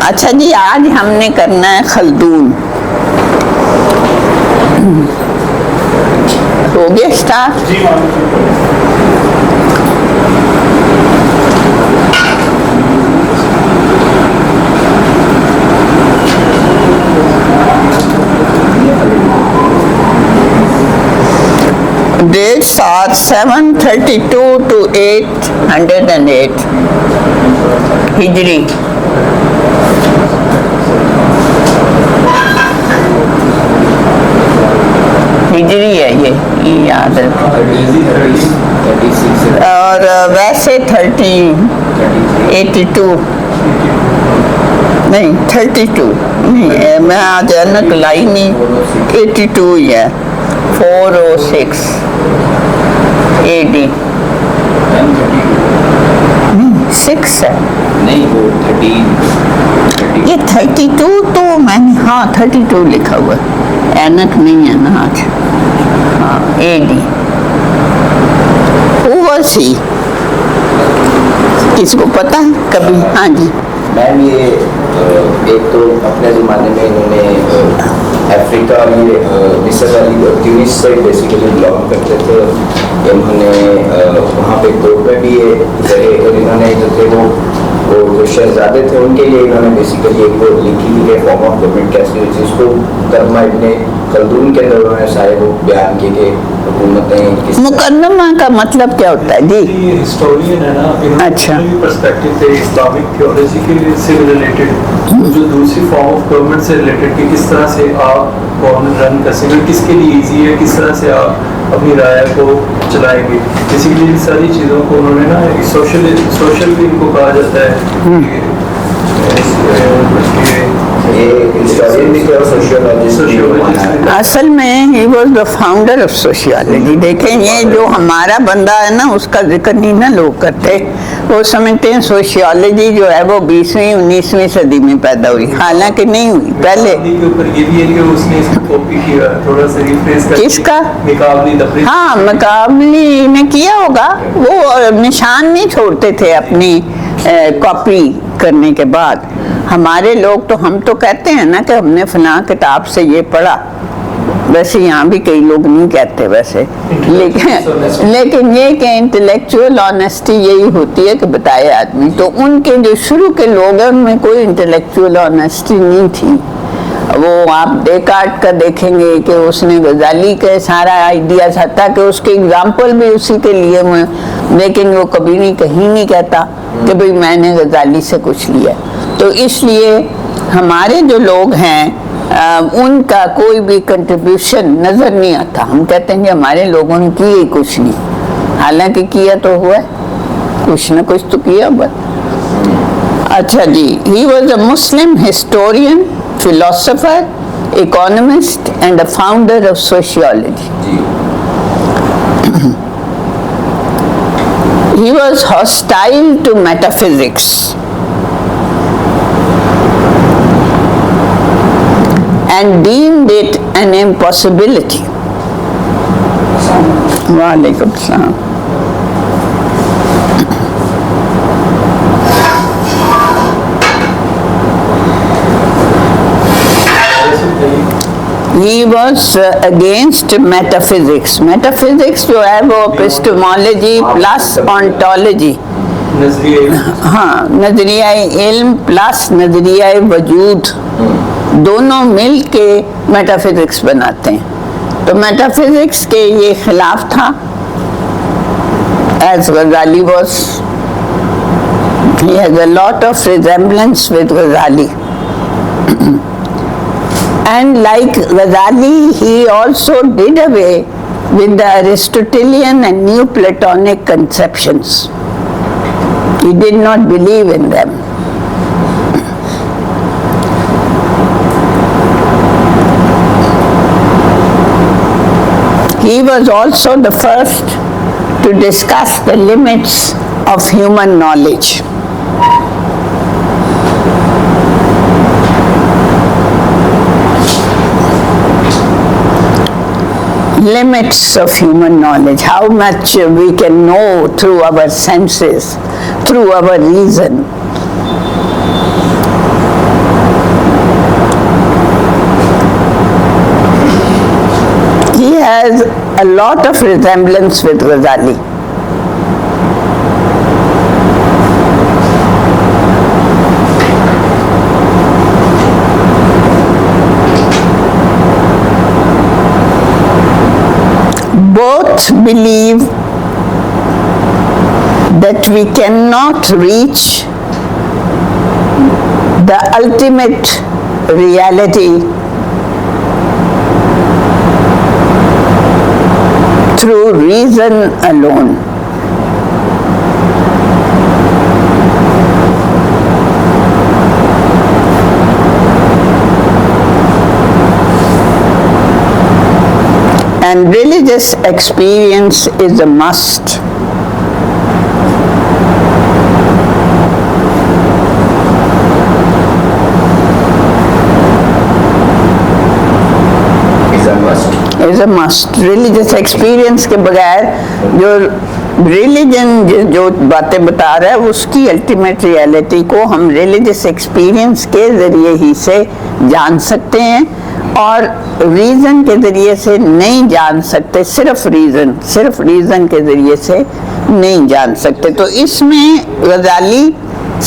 اچھا جی، آج ہم نے کرنا ہے خلدون. ہو گیا اسٹارٹ؟ ڈیٹ 7/7/32 to 808 ہجری. ہجری ہے یہ یاد ہے. اور ویسے 82 نہیں 32 نہیں، میں آج انک لائی نہیں، 82 ہی ہے. 406 AD 6 ہے نہیں، وہ 13 یہ 32 تو میں نے ہاں 32 لکھا ہوا ہے، اینک نہیں ہے نا آج. ہاں AD. Who was he؟ کس کو پتا ہے کبھی؟ ہاں جی میم، یہ ایک تو اپنے زمانے میں انہوں نے افریقہ مصر والی تیونس سے بیسیکلی بلانگ کرتے تھے. انہوں نے وہاں پہ کورٹ میں بھی رہے، اور انہوں نے جو تھے وہ شہزادے تھے، ان کے لیے انہوں نے بیسیکلی ایک وہ لکھی تھی کہ فارم آف گورنمنٹ کیسے، جس کو ترجمہ ابن خلدون کے اندر انہوں نے سارے وہ بیان کیے کہ حکومتیں کس. مقدمہ کا مطلب کیا ہوتا ہے جی؟ ہسٹورین ہے نا، اچھا پرسپیکٹو تھے اسلامک تھیولوجی کے سے ریلیٹڈ، جو دوسری فارم آف گورنمنٹ سے ریلیٹڈ کہ کس طرح سے آپ گورنمنٹ رن کر سکیں، کس کے لیے ایزی ہے، کس طرح سے آپ اپنی رائے کو چلائیں گے. بیسیکلی ان ساری چیزوں کو انہوں نے نا سوشل بھی ان کو کہا جاتا ہے. اصل میں he was the founder of sociology. دیکھیں یہ جو ہمارا بندہ ہے نا، اس کا ذکر نہیں نا لوگ کرتے. وہ سمجھتے ہیں سوشیالوجی جو ہے وہ 20ویں 19ویں صدی میں پیدا ہوئی، حالانکہ نہیں ہوئی. پہلے کس کا؟ ہاں مقابلی نے کیا ہوگا. وہ نشان نہیں چھوڑتے تھے اپنی کاپی کرنے کے بعد. ہمارے لوگ تو ہم تو کہتے ہیں نا کہ ہم نے فلاں کتاب سے یہ پڑھا، ویسے یہاں بھی کئی لوگ نہیں کہتے ویسے، لیکن یہ کہ انٹلیکچوئل آنیسٹی یہی ہوتی ہے کہ بتائے آدمی. تو ان کے جو شروع کے لوگ ہیں ان میں کوئی انٹلیکچوئل آنیسٹی نہیں تھی. وہ آپ ڈیکارٹ کا دیکھیں گے کہ اس نے غزالی کے سارا آئیڈیاز، حتیٰ کہ اس کے اگزامپل بھی اسی کے لیے ہوئے، لیکن وہ کبھی نہیں کہیں نہیں کہتا کہ بھئی میں نے غزالی سے کچھ لیا. تو اس لیے ہمارے جو لوگ ہیں ان کا کوئی بھی کنٹریبیوشن نظر نہیں آتا. ہم کہتے ہیں کہ ہمارے لوگوں نے کیے کچھ نہیں، حالانکہ کیا تو ہوا ہے، کچھ نہ کچھ تو کیا بس. اچھا جی، he was a Muslim historian, philosopher, economist and a founder of sociology. He was hostile to metaphysics and deemed it an impossibility. Wa alaikum salam. He was against metaphysics. Metaphysics جو ہے وہ epistemology plus ontology، ہاں نظریہ علم plus نظریہ وجود، دونوں مل کے میٹافزکس بناتے ہیں. تو میٹافزکس کے یہ خلاف تھا. as Ghazali was, he has a lot of resemblance with Ghazali. And like Ghazali, he also did away with the Aristotelian and Neoplatonic conceptions. He did not believe in them. He was also the first to discuss the limits of human knowledge. Limits of human knowledge, how much we can know through our senses, through our reason. a lot of resemblance with Ghazali. Both believe that we cannot reach the ultimate reality through reason alone. And religious experience is a must. Is a must. Religious experience के बगैर जो religion जो बातें बता रहा है उसकी ultimate reality को हम रिलीजियस एक्सपीरियंस के ज़रिए ही से जान सकते हैं, और रीज़न के ज़रिए से नहीं जान सकते, सिर्फ रीज़न के ज़रिए से नहीं जान सकते। तो इसमें गज़ाली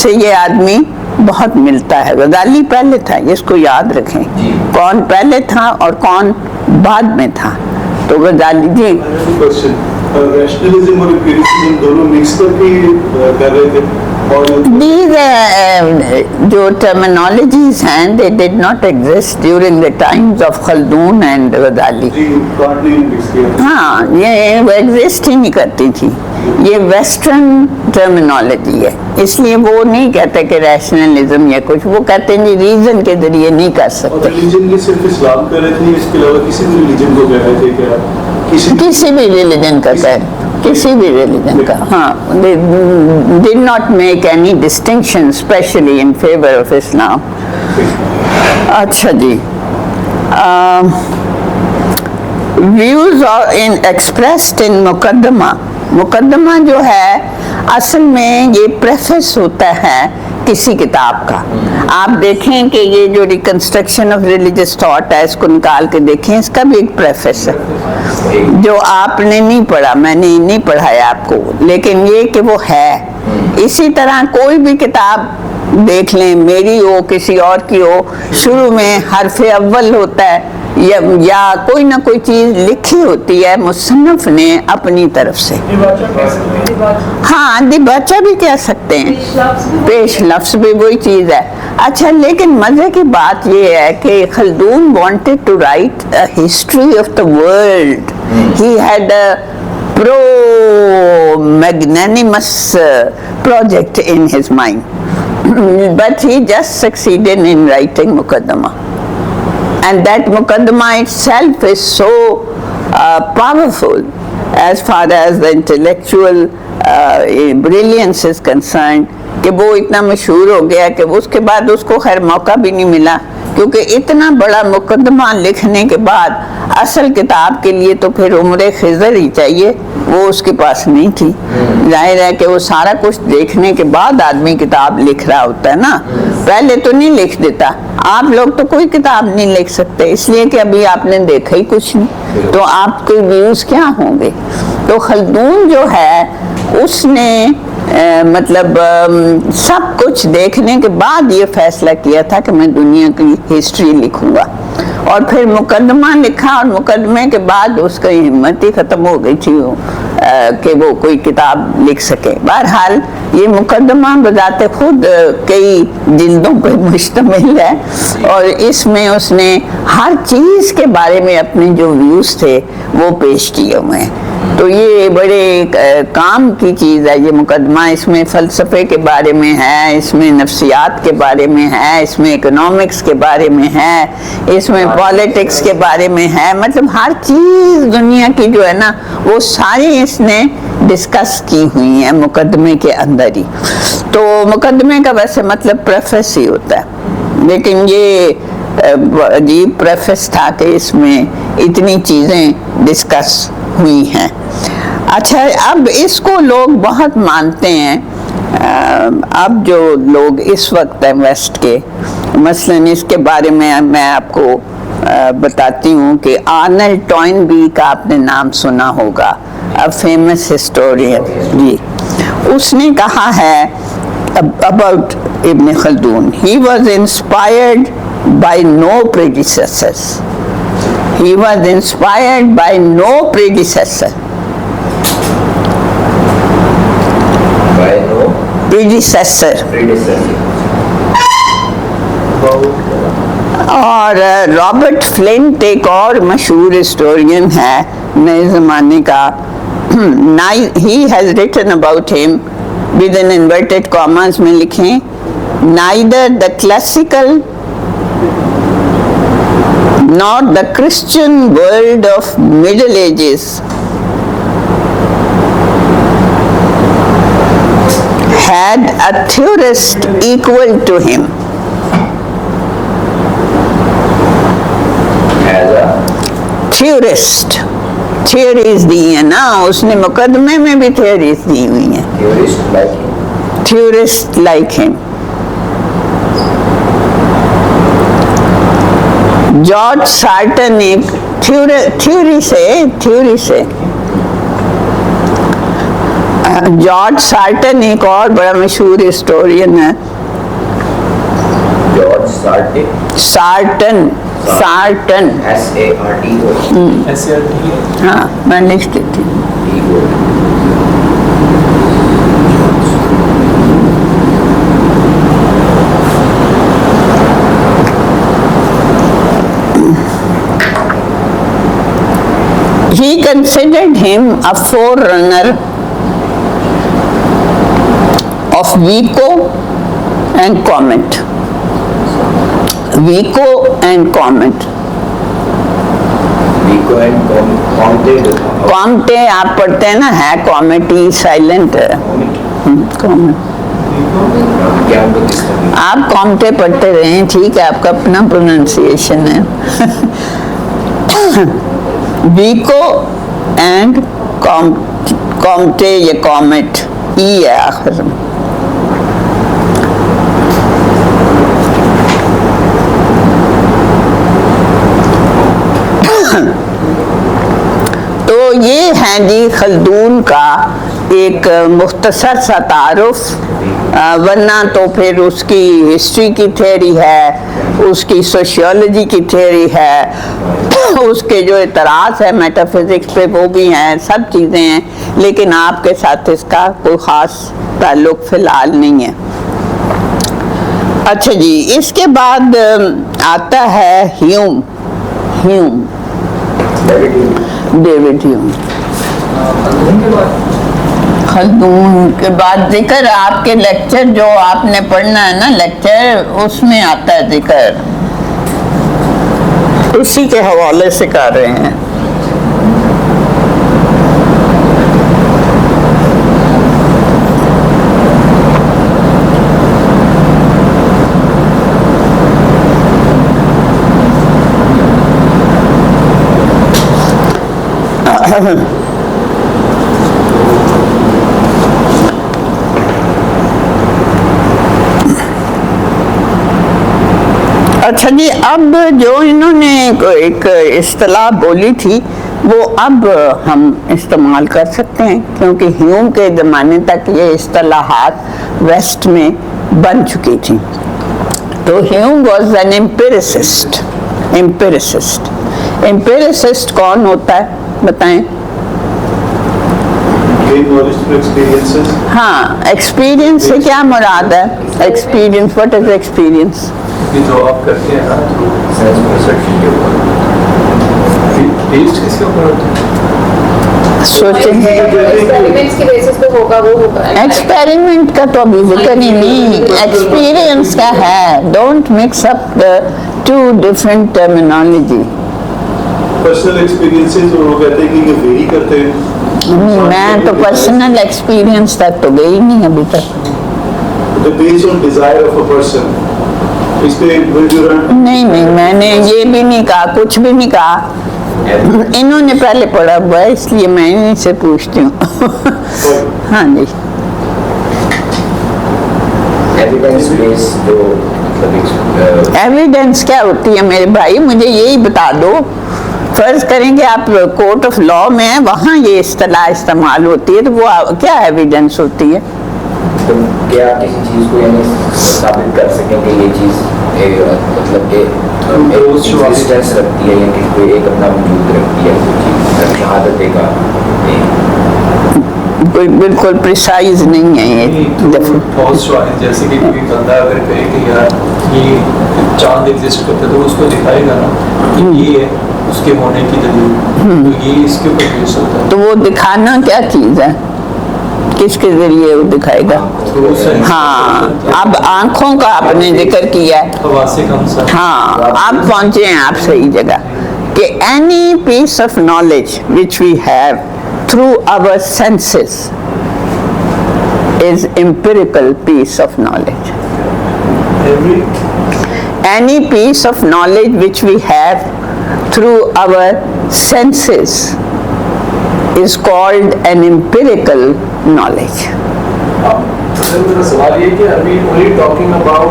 से ये आदमी बहुत मिलता है। गज़ाली पहले था, इसको याद रखें, कौन पहले था और कौन बाद में था। तो गज़ाली जी रैशनलिज्म और एम्पिरिसिज्म दोनों मिक्स करके कर रहे थे, और जो टर्मिनोलॉजीज हैं they did not exist during the times of Khaldun and Ghazali. हाँ, ये वो एग्जिस्ट ही नहीं करती थी, ये वेस्टर्न टर्मिनोलॉजी है, इसलिए वो नहीं कहते कि रैशनलिज्म या कुछ, वो कहते हैं जी रीजन के जरिए नहीं कर सकते। रिलीजन की सिर्फ इस्लाम कर रहे थे, इसके अलावा किसी भी रिलीजन को कह रहे थे क्या? किसी भी रिलीजन का कह, किसी भी रिलीजन का, हाँ, they did not make any distinction especially in favor of Islam। अच्छा जी, views are in expressed in मुकदमा। मुकदमा जो है असल में ये प्रेफेस होता है किसी किताब का। आप देखें कि ये जो रिकंस्ट्रक्शन ऑफ रिलीजियस थॉट है, इसको निकाल के देखें, इसका भी एक प्रेफेस है जो आपने नहीं पढ़ा, मैंने नहीं पढ़ाया आपको, लेकिन ये कि वो है। इसी तरह कोई भी किताब देख लें, मेरी हो किसी और की हो, शुरू में हर्फ अव्वल होता है या कोई ना कोई चीज लिखी होती है मुसन्निफ ने अपनी तरफ से। हाँ, दिबाचा भी कह सकते हैं, पेश लफ्ज भी वही चीज है। अच्छा, लेकिन मजे की बात ये है कि Khaldun wanted to write a history of the world. He had a pro-magnanimous project in his mind, but he just succeeded in writing Muqaddama, and that Muqaddama itself is so powerful as far as the intellectual brilliance is concerned कि वो इतना मशहूर हो गया कि उसके बाद उसको खैर मौका भी नहीं मिला, क्योंकि इतना बड़ा मुकदमा लिखने के बाद असल किताब के लिए तो फिर उम्र खिज़र ही चाहिए, वो उसके पास नहीं थी। जाहिर है कि वो सारा कुछ देखने के बाद आदमी किताब लिख रहा होता है ना, पहले तो नहीं लिख देता। आप लोग तो कोई किताब नहीं लिख सकते, इसलिए कि अभी आपने देखा ही कुछ नहीं, तो आपके व्यूज़ क्या होंगे। तो खल्दून जो है उसने मतलब सब कुछ देखने के बाद ये फैसला किया था कि मैं दुनिया की हिस्ट्री लिखूंगा, और फिर मुकदमा लिखा, और मुकदमे के बाद उसकी हिम्मत ही ख़त्म हो गई थी कि वो कोई किताब लिख सके। बहरहाल ये मुकदमा बजाते खुद कई जिल्दों पर मुश्तमिल है, और इसमें उसने हर चीज़ के बारे में अपने जो व्यूज़ थे वो पेश किए हुए हैं। तो ये बड़े काम की चीज़ है ये मुकदमा। इसमें फ़लसफ़े के बारे में है, इसमें नफ्सियात के बारे में है, इसमें इकोनॉमिक्स के बारे में है, इसमें पॉलिटिक्स के बारे में है, मतलब हर चीज़ दुनिया की जो है ना वो सारी इसने डिस्कस की हुई है मुकदमे के अंदर ही। तो मुकदमे का वैसे मतलब प्रेफेस ही होता है, लेकिन ये अजीब प्रेफेस था कि इसमें इतनी चीज़ें डिस्कस हुई हैं। अच्छा, अब इसको लोग बहुत मानते हैं। अब जो लोग इस वक्त हैं वेस्ट के, मसलन इसके बारे में मैं आपको بتاتی ہوں کہ آرنلڈ ٹوائنبی کا آپ نے نام سنا ہوگا, فیمس ہسٹورین. جی, اس نے کہا ہے about ابن خلدون, he was inspired by no predecessors. He was inspired by no predecessor. By no predecessor. اور رابرٹ فلنٹ ایک اور مشہور ہسٹورین ہے نئے زمانے کا, he has written about him with an inverted commas میں لکھیں, neither the classical nor the Christian world of Middle Ages had a theorist equal to him. Theorist, theories دی ہیں نا اس نے, مقدمے میں بھی تھیوریز دی ہوئی ہیں. تھیورسٹ لائک ہم. جارج سارٹن ایک تھیوری سے جارج سارٹن ایک اور بڑا مشہور ہسٹورین ہے. سارٹن ہاں, میں لکھ دیتی ہوں. He considered him a forerunner of Vico and Comet. Vico and Comet. Comte آپ پڑھتے ہیں نا, ہے کامیٹی سائلنٹ ہے. آپ کامٹے پڑھتے رہیں, ٹھیک ہے, آپ کا اپنا پروننسیشن ہے. ویکو اینڈ کامٹے یا کامٹ, ای ہے آخر میں. تو یہ ہے جی خلدون کا ایک مختصر سا تعارف, ورنہ تو پھر اس کی ہسٹری کی تھیوری ہے, اس کی سوشیولوجی کی تھیوری ہے, اس کے جو اعتراض ہے میٹا فزکس پہ وہ بھی ہیں, سب چیزیں ہیں, لیکن آپ کے ساتھ اس کا کوئی خاص تعلق فی الحال نہیں ہے. اچھا جی, اس کے بعد آتا ہے ہیوم, ڈیوڈ ہیوم. خلدون کے بعد ذکر آپ کے لیکچر جو آپ نے پڑھنا ہے نا لیکچر, اس میں آتا ہے ذکر, اسی کے حوالے سے کر رہے ہیں. اچھا جی, اب جو انہوں نے ایک اصطلاح بولی تھی وہ اب ہم استعمال کر سکتے ہیں, کیونکہ ہیوم کے زمانے تک یہ اصطلاحات ویسٹ میں بن چکی تھی. تو ہیوم واز این امپیریسسٹ. امپیریسسٹ کون ہوتا ہے بتائیں؟ ہاں, ایکسپیرئنس سے کیا مراد ہے؟ Experience, what is experience? جو آپ کرتے ہیں نا ٹیسٹ کس کے اوپر ہوتا ہے؟ سوچیں, ایکسپیریمنٹ کا تو ابھی ذکر ہی نہیں, ایکسپیرئنس کا ہے. Don't mix up to different terminology. Personal experiences وہ کہتے ہیں کہ یہ ویری کرتے ہیں. میں تو پرسنل ایکسپیرئنس تک تو گئی نہیں ابھی تک. Based on desire of a person. نہیں, میں نے یہ بھی نہیں کہا, کچھ بھی نہیں کہا. انہوں نے پہلے پڑھا ہوا ہے اس لیے میں انہیں سے پوچھتی ہوں. ہاں جی. ایویڈنس بیس جو मतलब एविडेंस क्या होती है मेरे भाई, मुझे यही बता दो। फर्ज करें कि आप कोर्ट ऑफ लॉ में हैं, वहाँ ये इस्तेलाह इस्तेमाल होती है, तो वो क्या एविडेंस होती है? तो क्या किसी चीज़ को यानी साबित कर सकें कि ये चीज़ मतलब एग्जिस्टेंस रखती है या कि कोई एक अपना वजूद रखती है, कोई चीज़ शहादत का बिल्कुल प्रिसाइज नहीं है ये। जैसे कि कोई बंदा अगर कहे कि यार ये चांद एग्जिस्ट करता है तो उसको दिखाएगा ना कि ये है उसके होने की दलील, तो ये इसके ऊपर बेस होता है। तो वो दिखाना क्या चीज़ है, किसके जरिए वो दिखाएगा? हाँ, अब आंखों का आपने जिक्र किया है, हाँ आप पहुंचे हैं आप सही जगह कि any piece of knowledge which we have through our senses is empirical piece of knowledge. Any piece of knowledge which we have through our senses is called an empirical knowledge. मेरा सवाल ये कि अभी only talking about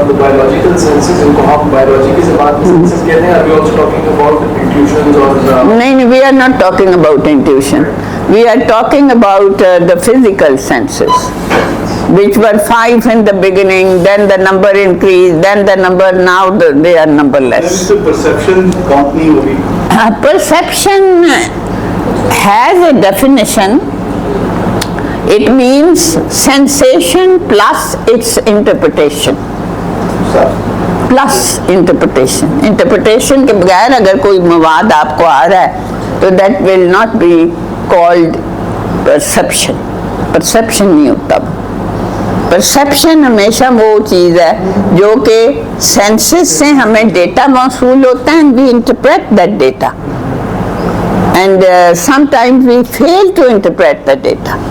the biological senses, इनको हम biology की ज़बान में senses कहते हैं, अभी also talking about intuitions और नहीं, we are not talking about intuition. We are talking about the physical senses, which were 5 in the beginning, then the number increased, then the number, now they are numberless. तो perception count नहीं होगी. Perception has a definition. It means sensation plus its interpretation. Plus interpretation. Interpretation के बगैर अगर कोई मवाद आपको आ रहा है तो that will not be called perception. Perception नहीं होता। Perception हमेशा वो चीज़ है जो कि senses से हमें डेटा मौसूल होता है and we interpret that data. And sometimes we fail to interpret the data.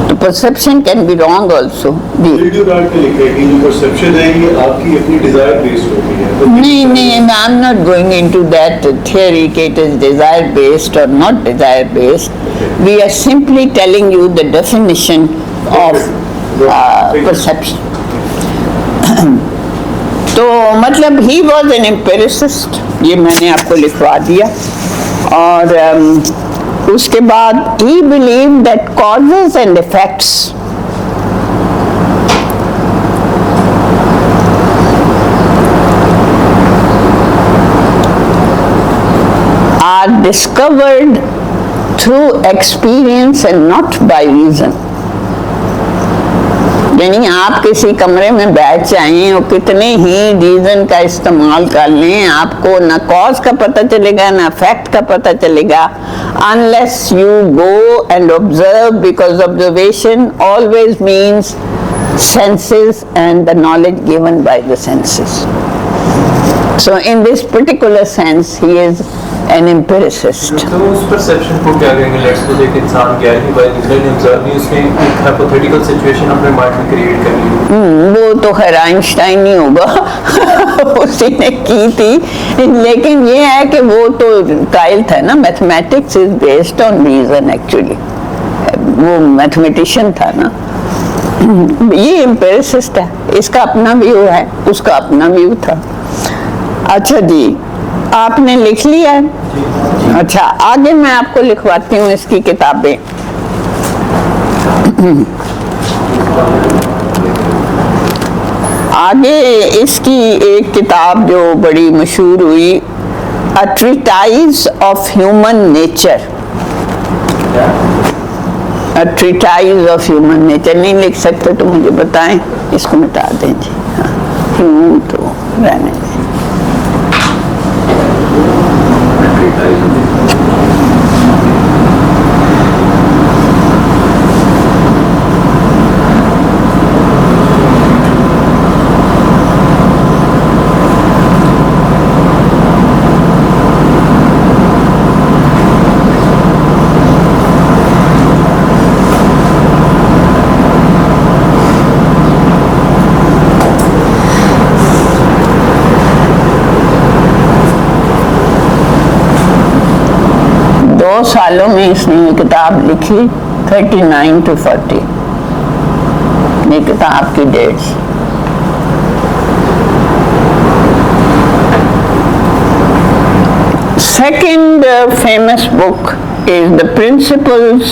तो perception can be wrong also. Video card पे लिखा है कि जो perception है ये आपकी अपनी desire based होती है. तो नहीं, I'm not going into that theory कि it is desire based or not desire based. We are simply telling you the definition of perception. तो मतलब he was an empiricist, ये मैंने आपको लिखवा दिया। और उसके बाद he believed that causes and effects are discovered through experience and not by reason. यानी आप किसी कमरे में बैठ जाएं और कितने ही रीजन का इस्तेमाल कर लें, आपको ना कॉज का पता चलेगा ना इफेक्ट का पता चलेगा, unless you go and observe, because observation always means senses and the knowledge given by the senses. So in this particular sense he is an empiricist. तो उस perception को क्या कहेंगे? Let's suppose एक इंसान गया ही by reason observe नहीं, उसने एक hypothetical situation अपने mind में create कर ली। वो तो खैर आइंस्टाइन नहीं होगा उसी ने की थी, लेकिन ये है कि वो तो कायल था ना, mathematics is based on reason actually, वो मैथमेटिशियन था ना, ये एम्पिरिसिस्ट है, इसका अपना व्यू है, उसका अपना व्यू था। अच्छा जी, आपने लिख लिया है? अच्छा, आगे मैं आपको लिखवाती हूँ इसकी किताबें। आगे इसकी एक किताब जो बड़ी मशहूर हुई, a treatise of human nature. A treatise of human nature नहीं लिख सकते तो मुझे बताएं, इसको मिटा दें जी। हाँ, तो रहने दें। सालों में इसने ये किताब लिखी, 39 to 40 ये किताब की dates. second famous book is The Principles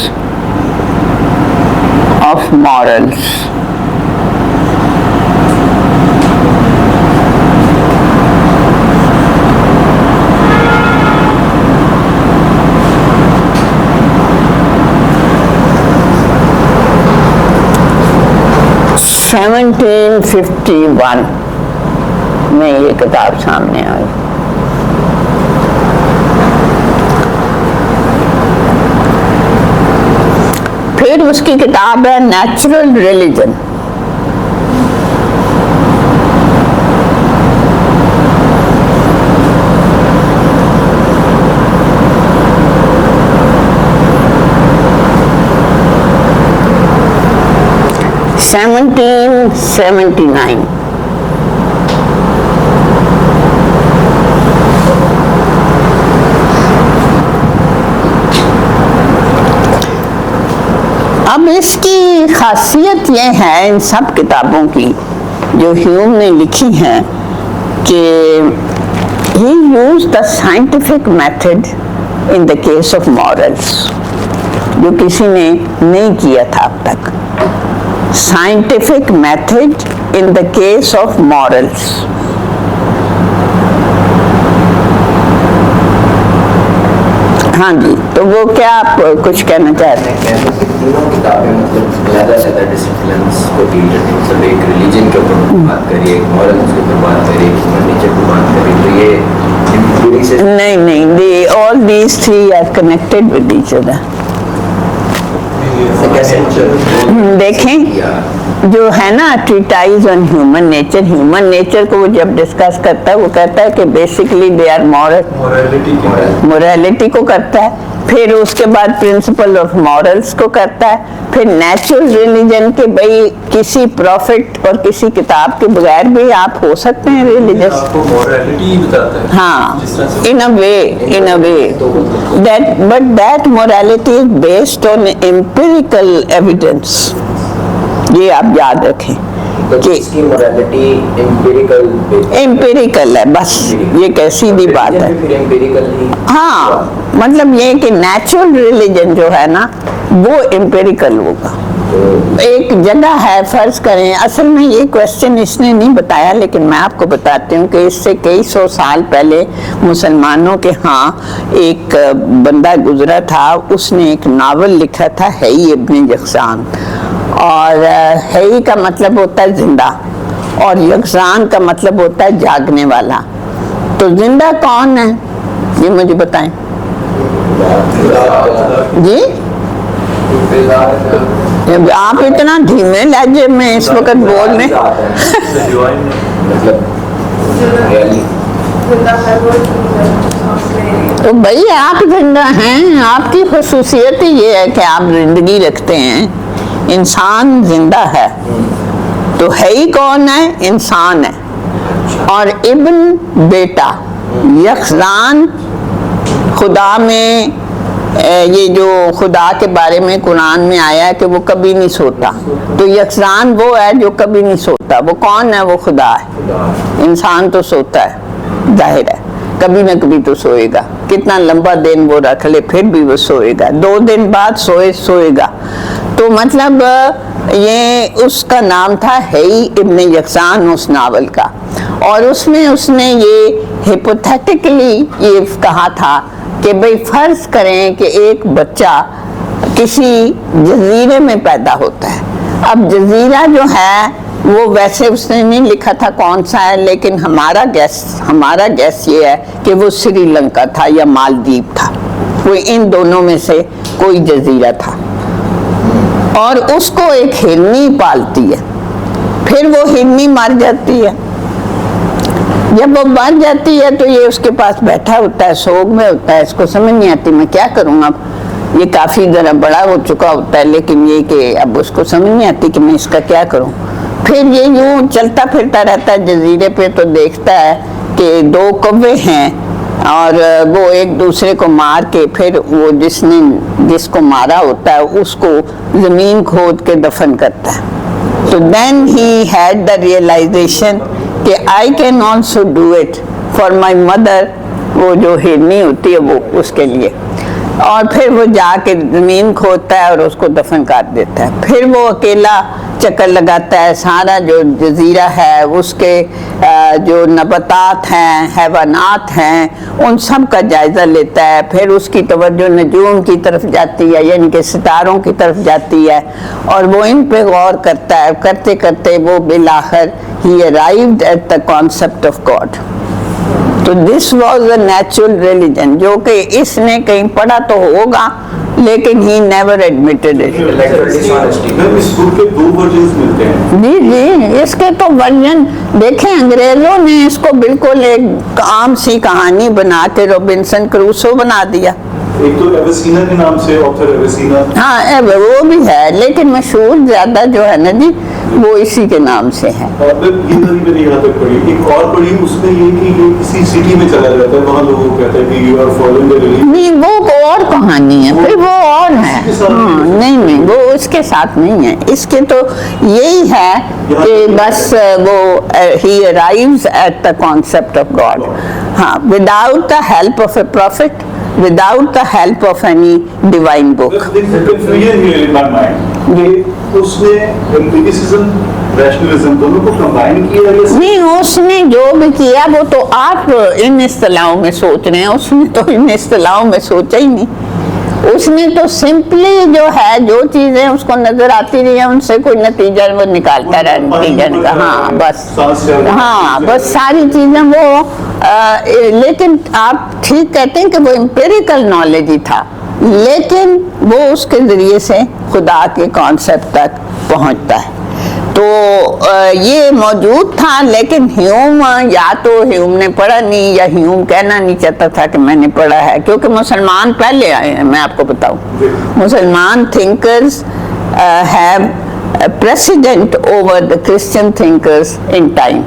of Morals. (1751) में ये किताब सामने आई. फिर उसकी किताब है नेचुरल रिलीजन. (1779) अब इसकी खासियत ये है इन सब किताबों की जो ह्यूम ने लिखी हैं कि he used the scientific method in the case of morals, जो किसी ने नहीं किया था अब तक. Scientific method in the case of morals. हाँ जी, तो वो क्या आप कुछ कहना चाहते हैं? तीनों किताबें मतलब ज़्यादा डिसिप्लिन्स को डील करती हैं. मतलब एक रिलीजन के ऊपर बात करिए, एक मॉरल्स के ऊपर बात करिए, एक ह्यूमन नेचर को बात करिए, तो ये पूरी से नहीं, they all these three are connected with each other. देखें जो है ना ट्रीटाइज ऑन ह्यूमन नेचर को वो जब डिस्कस करता है वो कहता है कि बेसिकली दे आर मोरालिटी को करता है, फिर उसके बाद प्रिंसिपल ऑफ मॉरल्स को करता है, फिर नेचुरल रिलीजन के भाई किसी प्रॉफिट और किसी किताब के बगैर भी आप हो सकते हैं रिलीजियस. आपको मोरालिटी बताता है. हाँ, in a way that morality is based on empirical evidence. ये आप याद रखें कि इसकी मोरालिटी एम्पिरिकल है, बस ये कैसी भी बात है. हाँ, मतलब ये कि नेचुरल रिलीजन जो है ना वो एम्पिरिकल होगा. एक जगह है, फर्ज करें, असल में ये क्वेश्चन इसने नहीं बताया लेकिन मैं आपको बताती हूँ कि इससे कई सौ साल पहले मुसलमानों के यहाँ एक बंदा गुजरा था, उसने एक नावल लिखा था हई इब्न यकजान, और हई का मतलब होता है जिंदा और यकजान का मतलब होता है जागने वाला. तो जिंदा कौन है ये मुझे बताएं जी. आप इतना धीमे लहजे में इस वक्त बोल रहे तो भाई आप जिंदा हैं, आपकी खुसूसियत ये है कि आप जिंदगी रखते हैं. इंसान जिंदा है तो है ही कौन है? इंसान है. और इब्न बेटा, यकजान खुदा में ये जो खुदा के बारे में कुरान में आया है कि वो कभी नहीं सोता, तो यकजान वो है जो कभी नहीं सोता. वो कौन है? वो खुदा है. इंसान तो सोता है, जाहिर है कभी ना कभी तो सोएगा. कितना लंबा दिन वो रख ले फिर भी वो सोएगा, 2 दिन बाद सोएगा. तो मतलब ये उसका नाम था हई इब्न यकजान उस नावल का, और उसमें उसने ये हिपोथेटिकली ये कहा था कि भाई फर्ज करें कि एक बच्चा किसी जजीरे में पैदा होता है. अब जजीरा जो है वो वैसे उसने नहीं लिखा था कौन सा है, लेकिन हमारा गैस ये है कि वो श्रीलंका था या मालदीव था, वो इन दोनों में से कोई जजीरा था. और उसको एक हिरनी पालती है, फिर वो हिरनी मर जाती है. जब वो मर जाती है तो ये उसके पास बैठा होता है, सोग में होता है, इसको समझ नहीं आती मैं क्या करूँगा. अब ये काफ़ी ज़रा बड़ा हो चुका होता है, लेकिन ये कि अब उसको समझ नहीं आती कि मैं इसका क्या करूँ. फिर ये यूँ चलता फिरता रहता है जजीरे पे, तो देखता है कि 2 कौवे हैं और वो एक दूसरे को मार के फिर वो जिसको मारा होता है उसको ज़मीन खोद के दफन करता है. तो then he had the realization कि I can also do it for my mother वो जो हिरनी होती है वो उसके लिए, और फिर वो जाके ज़मीन खोदता है और उसको दफन कर देता है। फिर वो अकेला चक्कर लगाता है, सारा जो जजीरा है उसके जो नबातात हैं, हैवानात हैं, उन सब का जायज़ा लेता है। फिर उसकी तवज्जो नजूम की तरफ जाती है, यानी कि सितारों की तरफ जाती है, और वो इन पे गौर करता है। करते करते वो बिलाखिर he arrived at the concept of God. तो this was a natural religion, जो कि इसने कहीं पढ़ा तो होगा लेकिन he never admitted it. Ma'am इस बुक के 2 वर्जन्स मिलते हैं। जी जी, इसके तो वर्जन देखें, अंग्रेजों ने इसको बिल्कुल एक आम सी कहानी बना के रॉबिन्सन क्रूसो बना दिया। एक तो एवेसिना के नाम से, ऑथर एवेसिना। हाँ वो भी है, लेकिन मशहूर ज्यादा जो है ना जी वो इसी के नाम से है। और ये मैंने यहाँ तक पढ़ी, एक और पढ़ी उसमें ये कि ये किसी सिटी में चला जाता है, वहाँ लोगों को कहता है कि you are following the religion. नहीं, वो और कहानी है, फिर वो और है। हाँ, नहीं नहीं, वो उसके साथ नहीं है। इसके तो यही है कि बस वो he arrives at the concept of God, हाँ, without the help of a prophet, without the help of any divine book. confusion here in my mind कि उसने एम्पिरिसिज्म रैशनलिज्म दोनों को कंबाइन किया है। नहीं, उसने जो भी किया वो तो आप इन इस्तिलाहों में सोच रहे हैं, उसने तो इन इस्तिलाहों में सोचा ही नहीं। उसने तो सिंपली जो है, जो चीजें उसको नजर आती रही है उनसे कोई नतीजा वो निकालता रहा, नतीजा निकाल, हाँ बस, हाँ बस सारी चीजें वो लेकिन आप ठीक कहते हैं कि वो एम्पिरिकल नॉलेज ही था, लेकिन वो उसके जरिए से खुदा के कॉन्सेप्ट तक पहुंचता है। तो ये मौजूद था, लेकिन ह्यूम या तो ह्यूम ने पढ़ा नहीं, या ह्यूम कहना नहीं चाहता था कि मैंने पढ़ा है, क्योंकि मुसलमान पहले आए हैं। मैं आपको बताऊं, मुसलमान thinkers have president over the Christian thinkers in time.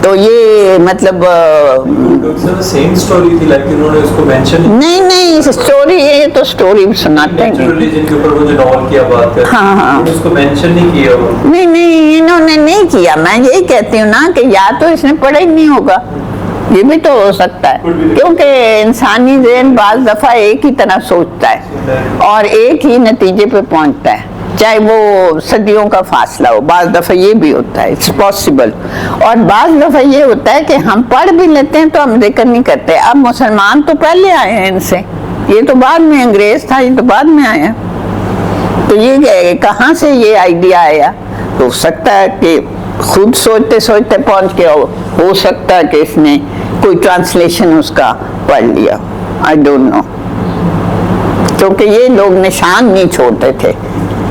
तो ये मतलब सेम स्टोरी थी, लेकिन उन्होंने उसको मेंशन नहीं नहीं, स्टोरी ये तो स्टोरी सुनाते हैं। रिलीजन के ऊपर वो जो नॉवल की बात है, हाँ, हाँ। उन्होंने उसको मेंशन नहीं किया वो। नहीं नहीं, इन्होंने नहीं किया। मैं यही कहती हूँ ना कि या तो इसने पढ़ा ही नहीं होगा, ये भी तो हो सकता है, क्योंकि इंसानी ज़हन बाज़ दफ़ा एक ही तरह सोचता है और एक ही नतीजे पे पहुंचता है, चाहे वो सदियों का फासला हो। बाज़ दफ़ा ये भी होता है, इट्स पॉसिबल। और बाज़ दफ़ा ये होता है कि हम पढ़ भी लेते हैं तो हम जिक्र नहीं करते। अब मुसलमान तो पहले आए हैं इनसे, ये तो बाद में, अंग्रेज़ था ये तो बाद में आया। तो ये कहाँ से ये आइडिया आया? तो हो सकता है कि खुद सोचते सोचते पहुंच गया हो सकता है कि इसने कोई ट्रांसलेशन उसका पढ़ लिया, आई डोंट नो। क्योंकि ये लोग निशान नहीं छोड़ते थे,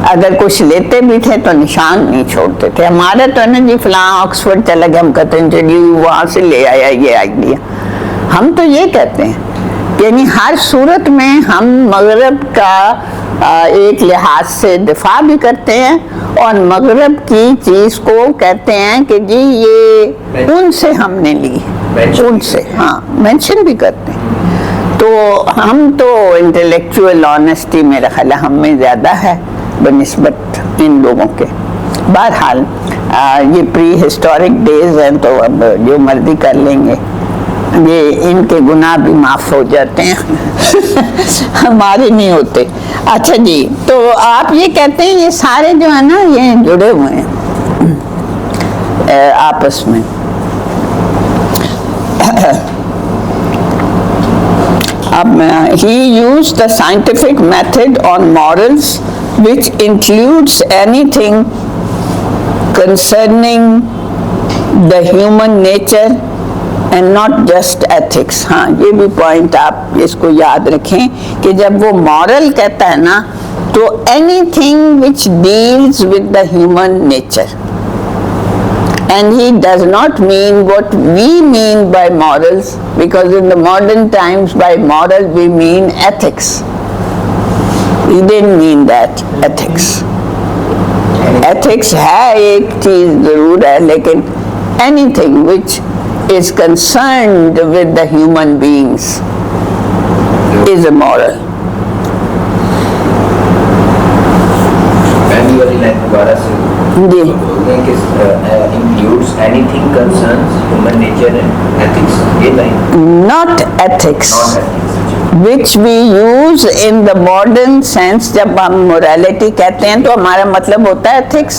अगर कुछ लेते भी थे तो निशान नहीं छोड़ते थे। हमारा तो ना जी फलां ऑक्सफोर्ड चला गया, हम कहते हैं चलिए वहाँ से ले आया ये आइडिया। हम तो ये कहते हैं, यानी हर सूरत में हम मगरब का एक लिहाज से दिफा भी करते हैं और मगरब की चीज़ को कहते हैं कि जी ये उनसे हमने ली, उनसे, हाँ मेंशन भी करते हैं। तो हम तो इंटेलेक्चुअल ऑनेस्टी मेरा ख्याल हम में ज़्यादा है बनिस्बत इन लोगों के। बहरहाल ये प्री हिस्टोरिक डेज हैं तो अब जो मर्जी कर लेंगे, ये इनके गुनाह भी माफ़ हो जाते हैं हमारे नहीं होते। अच्छा जी, तो आप ये कहते हैं ये सारे जो है ना ये जुड़े हुए हैं आपस में। अब he used the scientific method on morals which includes anything concerning the human nature and not just ethics। हाँ, ये भी पॉइंट आप इसको याद रखें कि जब वो मॉरल कहता है ना तो anything which deals with the human nature, and he does not mean what we mean by morals, because in the modern times by moral we mean ethics. He didn't mean that ethics. Ethics है एक चीज जरूर है, लेकिन anything which is concerned with the human beings is a moral. पहली वाली line दोबारा से जी, बोलते हैं कि includes anything concerns human nature and ethics। ये नहीं, not ethics, non which we use in the modern sense. जब हम morality कहते हैं तो हमारा मतलब होता है ethics,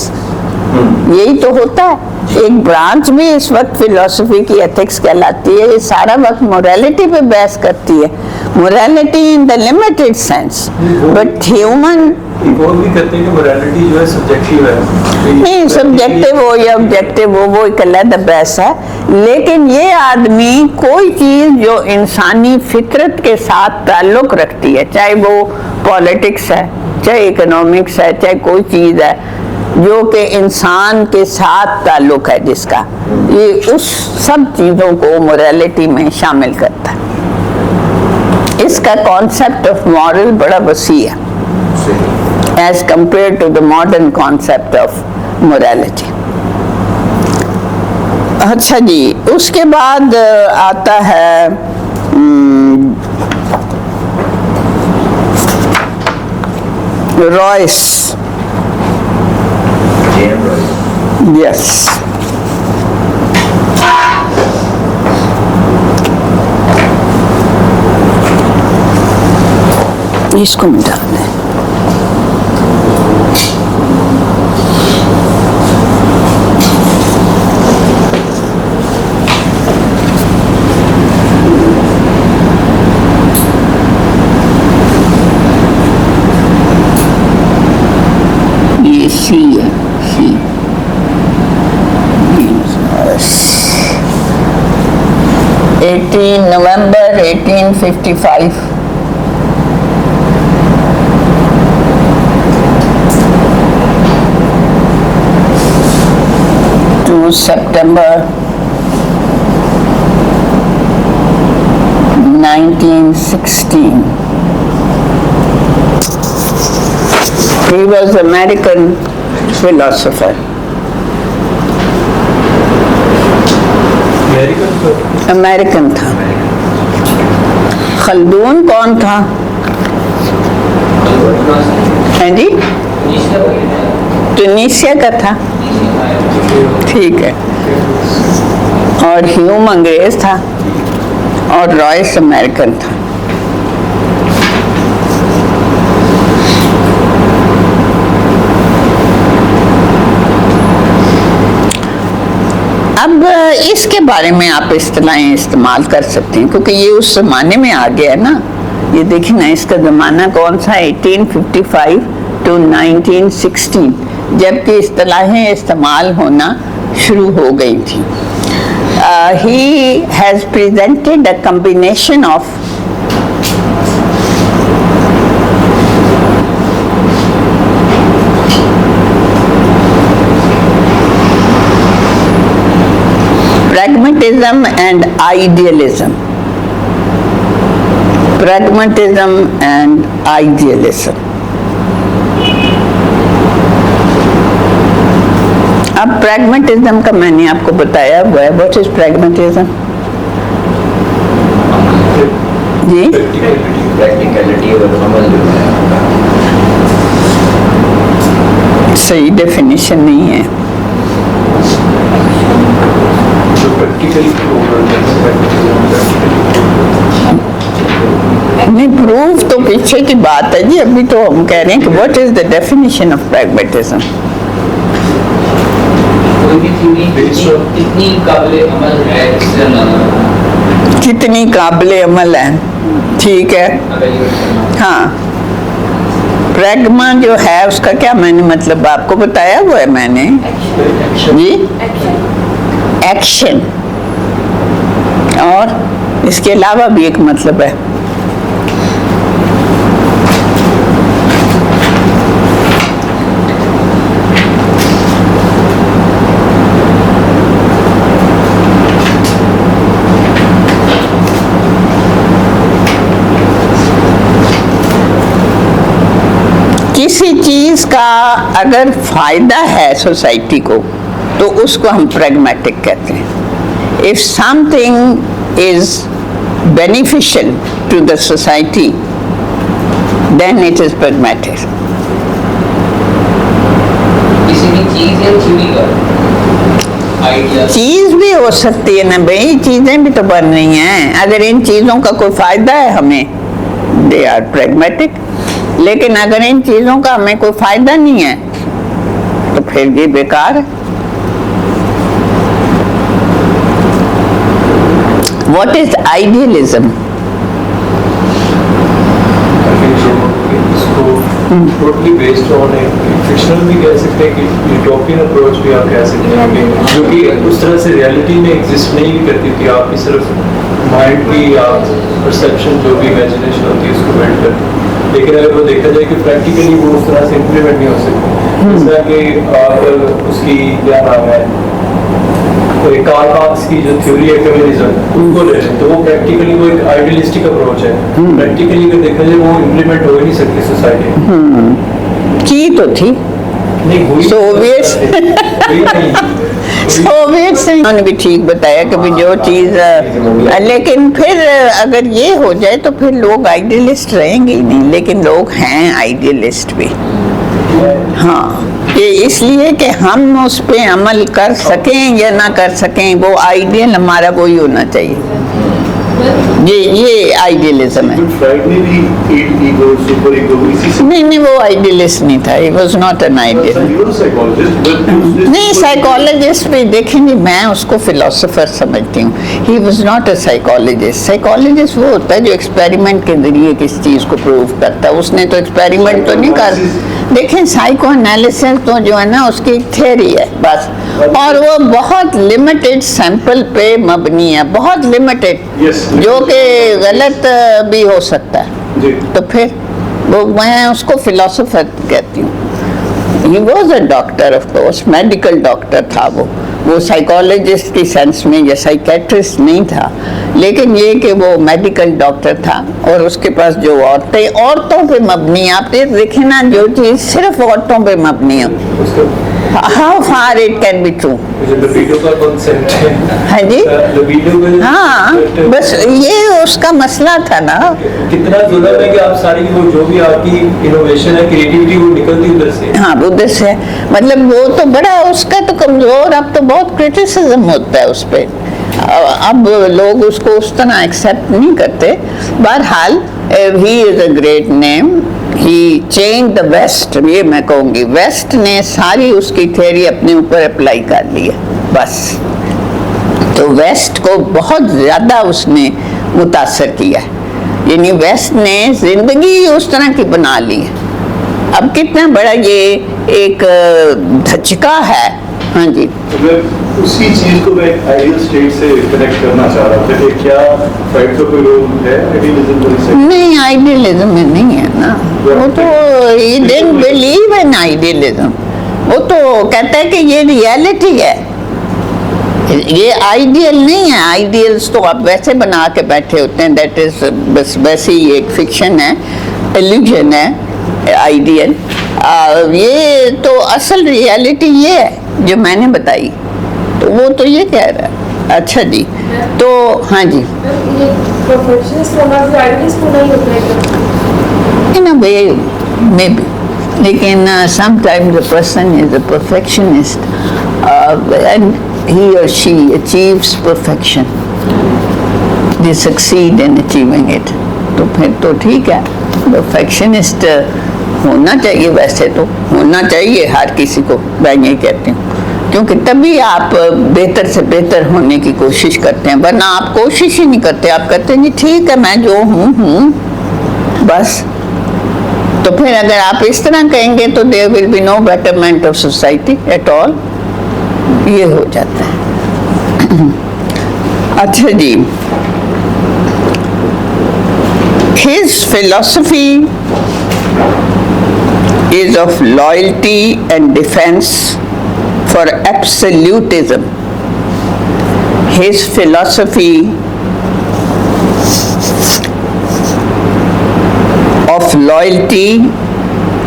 यही तो होता है. एक ब्रांच भी इस वक्त फिलोसफी की एथिक्स कहलाती है. ये सारा वक्त मोरालिटी पे बहस करती है, morality in the limited sense, but human वो भी कहते हैं कि मोरालिटी जो है सब्जेक्टिव है. नहीं, सब्जेक्टिव हो या ऑब्जेक्टिव हो वो एक अलग बहस है. लेकिन ये आदमी कोई चीज जो इंसानी फितरत के साथ ताल्लुक रखती है, चाहे वो पॉलिटिक्स है, चाहे इकोनॉमिक्स है, चाहे कोई चीज है जो कि इंसान के साथ ताल्लुक है जिसका, ये उस सब चीज़ों को मोरालिटी में शामिल करता है. इसका कॉन्सेप्ट ऑफ मॉरल बड़ा वसी है as compare to the modern concept of morality. अच्छा जी, उसके बाद आता है रॉयस. Yes. इसको मिटा दें. ये सी है, सी. 18 November 1855. To September 1916. He was an American philosopher. American था. खल्दून कौन था? हैं जी? ट्यूनीशिया का था. ठीक है. और ह्यूम अंग्रेज था और रॉयस अमेरिकन था. अब इसके बारे में आप इस्तेलाहें इस्तेमाल कर सकते हैं क्योंकि ये उस ज़माने में आ गया है ना. ये देखिए ना, इसका ज़माना कौन सा, 1855 to 1916, जबकि इस्तेलाहें इस्तेमाल होना शुरू हो गई थी. He has presented a combination of pragmatism and idealism. Pragmatism and idealism. अब pragmatism का मैंने आपको बताया हुआ है. What is pragmatism? जी? प्रैक्टिकलिटी और अमल जो है सही डेफिनेशन नहीं है. नहीं, प्रूफ तो पीछे की बात है जी. अभी तो हम कह रहे हैं कि what is the definition of pragmatism. कोई भी थ्योरी कितनी काबिले अमल है, कितनी काबिले अमल है. ठीक है. हाँ, प्रैग्मा जो है उसका क्या मैंने मतलब आपको बताया हुआ है मैंने जी. एक्शन, और इसके अलावा भी एक मतलब है. किसी चीज का अगर फायदा है सोसाइटी को तो उसको हम प्रैग्मेटिक कहते हैं. If something is beneficial to the society, then it is pragmatic. किसी भी चीज या थ्योरी का आइडिया चीज भी हो सकती है ना भाई, चीजें भी तो बन रही हैं। अगर इन चीजों का कोई फायदा है हमें, दे आर प्रैग्मेटिक। लेकिन अगर इन चीजों का हमें कोई फायदा नहीं है तो फिर ये बेकार है। What is idealism? इसको टोटली बेस्ड ऑन फिक्शनल भी कह सकते हैं कि यूटोपियन अप्रोच भी आप कह सकते हैं कि जो कि उस तरह से रियलिटी में एग्जिस्ट नहीं भी करती थी, आपकी सिर्फ माइंड की या परसेप्शन जो भी इमेजिनेशन होती है उसको बिल्ड करती। लेकिन अगर वो देखा जाए कि प्रैक्टिकली वो उस तरह से इम्प्लीमेंट नहीं हो सकती, जैसा कि आप उसकी क्या नाम है, कार्ल मार्क्स की जो थ्योरी है कम्युनिज्म, उनको ले लें तो वो प्रैक्टिकली वो एक आइडियलिस्टिक अप्रोच है। प्रैक्टिकली अगर देखा जाए वो इम्प्लीमेंट हो ही नहीं सकती सोसाइटी में। की तो थी नहीं हुई सोवियट्स सोवियट्स ने उन्होंने भी ठीक बताया कि भी जो चीज लेकिन फिर अगर ये हो जाए तो फिर लोग आइडियलिस्ट रहेंगे ही नहीं। लेकिन लोग हैं आइडियलिस्ट भी, हाँ, ये इसलिए कि हम उस पे अमल कर सकें या ना कर सकें, वो आइडियल हमारा वही होना चाहिए। ये आइडियलिज्म है। फ्राइडे भी ईगो, सुपर ईगो, इसी से नहीं, वो आइडियलिस्ट नहीं था, he was not an ideal. नहीं, साइकोलॉजिस्ट भी देखेंगे, मैं उसको फिलोसोफर समझती हूँ। He was not a psychologist. Psychologist वो होता है जो एक्सपेरिमेंट के जरिए किसी चीज़ को प्रूव करता है। उसने तो एक्सपेरिमेंट तो नहीं कर, देखें साइको एनालिसिस तो जो है ना उसकी थ्योरी है बस, और वो बहुत लिमिटेड सैंपल पे मबनी है, बहुत लिमिटेड, जो कि गलत भी हो सकता है। तो फिर वो मैं उसको फिलोसोफर कहती हूँ। He was a doctor, of course medical doctor था वो साइकोलॉजिस्ट की सेंस में या साइकेट्रिस्ट नहीं था, लेकिन ये कि वो मेडिकल डॉक्टर था। और उसके पास जो औरतों पे मबनी, आप देखें ना, जो चीज़ सिर्फ औरतों पे मबनी है, how far it can be true. Libido का कॉन्सेप्ट है। हाँ जी, लिबिडो का हाँ, बस ये उसका मसला था ना। कितना जुल्म है कि आप सारी वो जो भी आपकी इनोवेशन है, क्रिएटिविटी, वो निकलती उधर से। हाँ, उधर से, मतलब वो तो बड़ा उसका तो कमजोर, अब तो बहुत क्रिटिसिज्म होता है उस पर। अब लोग उसको उस तरह एक्सेप्ट नहीं करते। बहरहाल he is a great name, he change the west, ये मैं कहूँगी वेस्ट ने सारी उसकी थ्योरी अपने ऊपर अप्लाई कर ली है बस। तो वेस्ट को बहुत ज़्यादा उसने मुतासर किया है, यानी वेस्ट ने ज़िंदगी उस तरह की बना ली है। अब कितना बड़ा ये एक धचका है। हाँ जी, उसी चीज को मैं आइडियल स्टेट से कनेक्ट करना चाह रहा था कि क्या फ्राइड का कोई रोल है आइडियलिज्म में? नहीं, आइडियलिज्म में नहीं है ना। वो तो he didn't believe in idealism. वो तो कहता है कि ये रियलिटी है, ये आइडियल नहीं है। आइडियल्स तो आप वैसे बना के बैठे होते हैं, दैट इज बस वैसे ही एक फिक्शन है, इल्यूजन है आइडियल। ये तो असल रियलिटी ये है जो मैंने बताई, तो वो तो ये कह रहा है। अच्छा जी, तो हाँ जी, इन अ वे मे बी, लेकिन sometimes a person is a perfectionist and he or she achieves perfection, they succeed in achieving it, तो फिर तो ठीक है। perfectionist होना चाहिए, वैसे तो होना चाहिए हर किसी को, मैं ये कहती हूँ, क्योंकि तभी आप बेहतर से बेहतर होने की कोशिश करते हैं। वरना आप कोशिश ही नहीं करते, आप कहते हैं जी ठीक है मैं जो हूँ बस। तो फिर अगर आप इस तरह कहेंगे तो there will be no betterment of society at all, ये हो जाता है। अच्छा जी, his philosophy is of loyalty and defense for absolutism. His philosophy of loyalty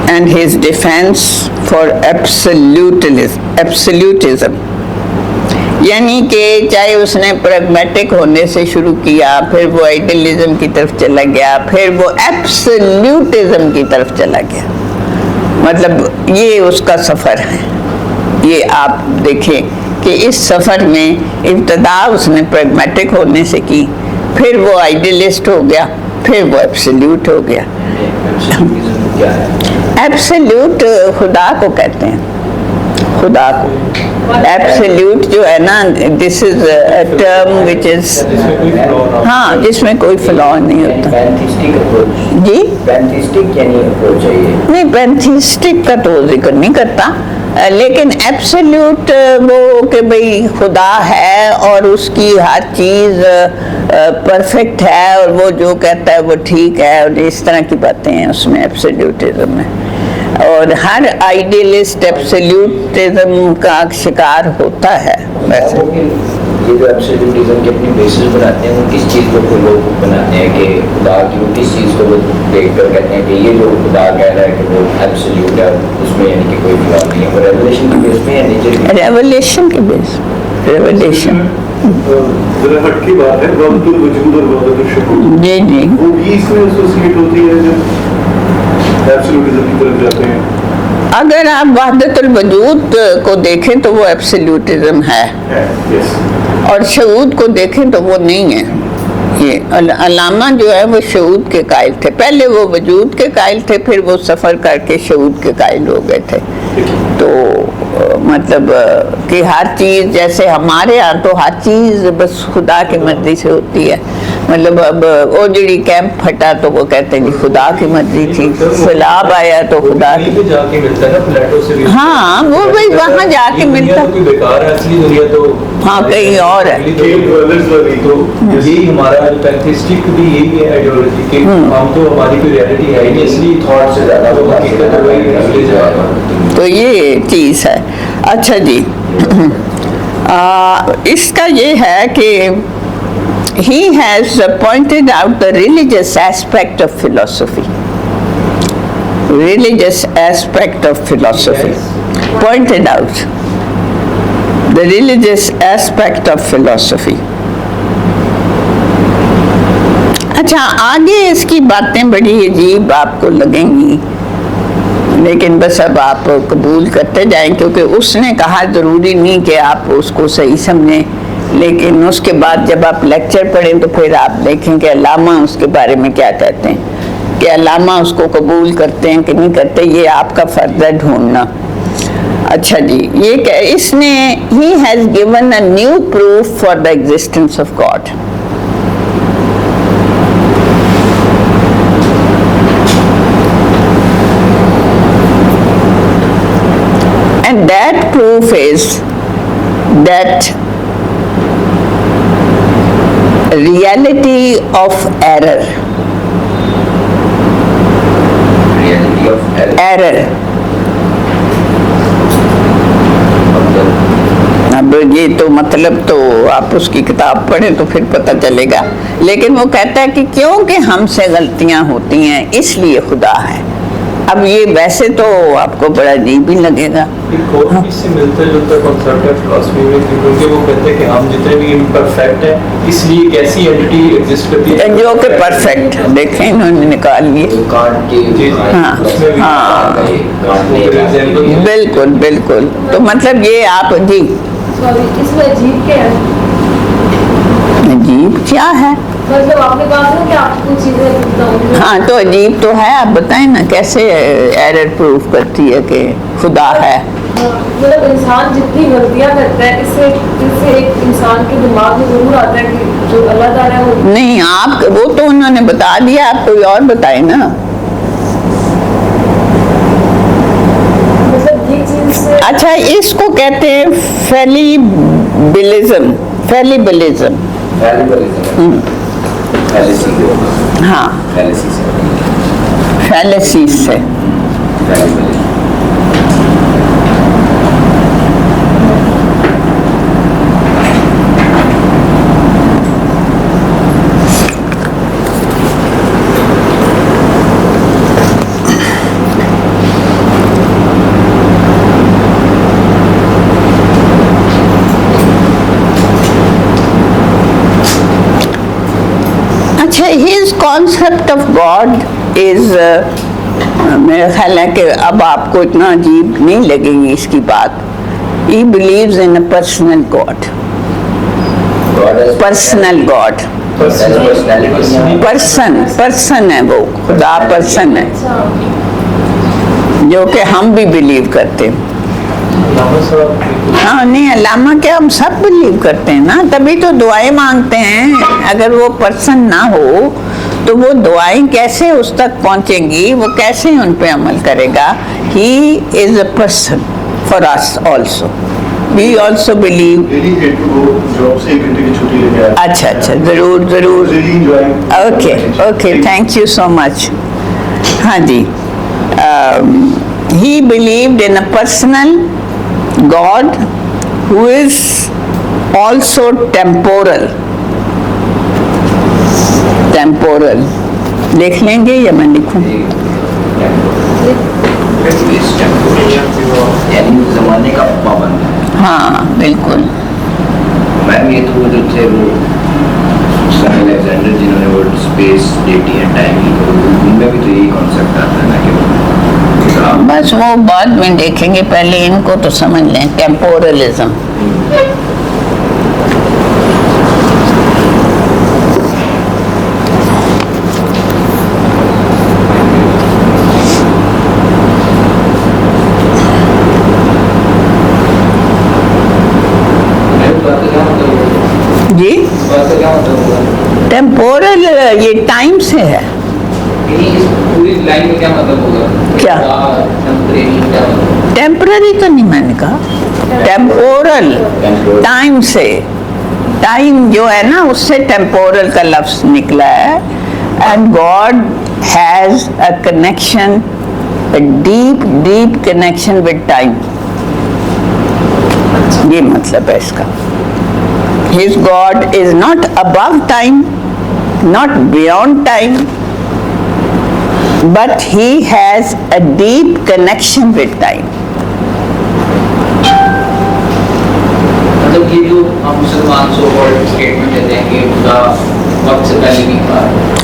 and his defense for absolutism. यानी कि चाहे उसने प्रैग्मेटिक होने से शुरू किया, फिर वो आइडियलिज्म की तरफ चला गया, फिर वो एब्सोल्यूटिज्म की तरफ चला गया, मतलब ये उसका सफ़र है। ये आप देखें کہ اس سفر میں ابتدا اس نے پریگمیٹک ہونے سے کی، پھر وہ آئیڈیلسٹ ہو گیا، پھر وہ ایبسلیوٹ ہو گیا. کیا ہے؟ ایبسلیوٹ خدا کو کہتے ہیں، خدا کو. ایبسلیوٹ جو ہے نا، دس از اے ٹرم وچ از، ہاں جس میں کوئی فلاؤ نہیں ہوتا. پینتھیسٹک اپروچ، جی پینتھیسٹک یعنی اپروچ ہے یہ. نہیں، پینتھیسٹک کا تو ذکر نہیں کرتا، لیکن ایبسلیوٹ وہ کہ بھئی خدا ہے اور اس کی ہر چیز پرفیکٹ ہے اور وہ جو کہتا ہے وہ ٹھیک ہے، اور اس طرح کی باتیں ہیں اس میں ایبسلیوٹزم میں. اور ہر آئیڈیلسٹ ایبسلیوٹزم کا شکار ہوتا ہے. ویسے یہ جو ایبسلیوٹزم کے اپنی بیسس بناتے ہیں، وہ کس چیز کو لوگ بناتے ہیں کہ خدا کی، وہ کس چیز کو وہ دیکھ کر کہتے ہیں کہ یہ جو خدا کہہ رہا ہے کہ وہ ایبسلیوٹ ہے، اس میں یعنی کہ کوئی فلاؤ نہیں ہے. وہ ریولیشن کی بیس میں یا نیچر کی؟ ریولیشن کے بیس، ریولیشن. ذرا ہٹ کی بات ہے، وحدت الوجود اور وحدت الشہود، جی جی، وہ بھی اس میں ایسوسیٹ ہوتی ہے جب ایبسلیوٹزم کی طرف جاتے ہیں. اگر آپ وحدت الوجود کو دیکھیں تو وہ ایبسلیوٹزم ہے، یس، اور شہود کو دیکھیں تو وہ نہیں ہے. یہ علامہ جو ہے وہ شہود کے قائل تھے، پہلے وہ وجود کے قائل تھے، پھر وہ سفر کر کے شہود کے قائل ہو گئے تھے. تو مطلب کہ ہر چیز، جیسے ہمارے یہاں تو ہر چیز بس خدا کی مرضی سے ہوتی ہے. مطلب اب وہ جڑی کیمپ پھٹا تو وہ کہتے ہیں جی خدا کی مرضی تھی، سیلاب آیا تو خدا کی. جا کے ملتا ہے نا پلیٹو سے بھی. ہاں وہ بھائی وہاں جا کے ملتا، بیکار ہے، اصلی دنیا تو ہاں کہیں اور ہے. تو یہی ہمارا پینتھیسٹک بھی یہی ہے آئیڈیالوجی کہ ہم تو ہماری کوئی ریئلٹی ہے ہی نہیں، اس لیے تھاٹ سے زیادہ وہ حقیقت ہے وہی اصلی جواب. تو یہ چیز ہے. اچھا جی، اس کا یہ ہے کہ he has pointed out the religious aspect of philosophy. Religious aspect of philosophy. Pointed out the religious aspect of philosophy. اچھا، آگے اس کی باتیں بڑی عجیب آپ کو لگیں گی، لیکن بس اب آپ قبول کرتے جائیں، کیونکہ اس نے کہا ضروری نہیں کہ آپ اس کو صحیح سمجھیں، لیکن اس کے بعد جب آپ لیکچر پڑھیں تو پھر آپ دیکھیں کہ علامہ اس کے بارے میں کیا کہتے ہیں، کہ علامہ اس کو قبول کرتے ہیں کہ نہیں کرتے، یہ آپ کا فرض ہے ڈھونڈنا. اچھا جی، یہ کہ اس نے he has given a new proof for the existence of God. And that proof is that reality of error. Reality of Error. اب یہ تو مطلب تو آپ اس کی کتاب پڑھیں تو پھر پتہ چلے گا، لیکن وہ کہتا ہے کہ کیونکہ ہم سے غلطیاں ہوتی ہیں اس لیے خدا ہے. اب یہ ویسے تو آپ کو بڑا عجیب ہی لگے گا. ایک اور اس سے ملتا جلتا کنسیپٹ ہے فلاسفی میں، کیونکہ وہ کہتے ہیں کہ ہم جتنے بھی امپرفیکٹ ہیں، اس لیے ایک ایسی اینٹی ایگزسٹ کرتی ہے جو کہ پرفیکٹ. دیکھیں انہوں نے نکال لیے. کانٹ کی ہاں ہاں، بالکل بالکل. تو مطلب یہ آپ جی، اس میں عجیب کیا ہے؟ عجیب کیا ہے؟ مطلب آپ نے کہا تھا کہ آپ کو چیزیں، ہاں تو عجیب تو ہے. آپ بتائیں نا کیسے ایرر پروف کرتی ہے کہ خدا ہے. مطلب انسان جتنی غلطیاں کرتا ہے، اس سے ایک انسان کے دماغ میں ضرور آتا ہے کہ جو اللہ تعالیٰ ہے وہ نہیں. آپ وہ تو انہوں نے بتا دیا، آپ کوئی اور بتائیں نا. مطلب یہ چیز سے. اچھا، اس کو کہتے ہیں فیلیبلزم. فیلیبلزم ہاں، فیلیسی سے. his concept of God is میرا خیال ہے کہ اب آپ کو اتنا عجیب نہیں لگے گی اس کی بات. He believes in a personal God. God as Personal God. personality. Person है वो, खुदा पर्सन है, जो कि हम भी बिलीव करते हैं। हाँ नहीं, अल्लामा क्या, हम सब बिलीव करते हैं ना, तभी तो दुआएं मांगते हैं। अगर वो पर्सन ना हो तो वो दुआएं कैसे उस तक पहुंचेंगी, वो कैसे उन पे अमल करेगा। He is a person for us also, we also believe. Daily had to go job से 1 घंटे की छुट्टी लेके आया। अच्छा अच्छा, जरूर जरूर। Really enjoying. Okay okay, thank you so much. हाँ जी, he believed in a personal God who is also temporal. Temporal देख लेंगे या मैं लिखूं? यानी जमाने का पाबंद है। हाँ बिल्कुल। मैम ये तो जो थे वो सन अलेक्जेंडर जिन्होंने वो स्पेस डेटी एंड टाइम उनमें भी तो यही कॉन्सेप्ट आता है ना कि बस वो बाद में देखेंगे, पहले इनको तो समझ लें, टेम्पोरलिज्म। जी, टेम्पोरल ये टाइम से है। पूरी लाइन में क्या मतलब होगा? क्या? टेम्पररी तो नहीं मैंने कहा, टेम्पोरल टाइम से, टाइम जो है ना उससे टेम्पोरल का लफ्ज निकला है। And God has a connection, a deep deep connection with time, ये मतलब है इसका। His God is not above time, not beyond time, but he has a deep connection with time. मतलब ये जो हम मुसलमान सो कॉल्ड स्टेटमेंट देते हैं कि खुदा वक्त से पहले भी था।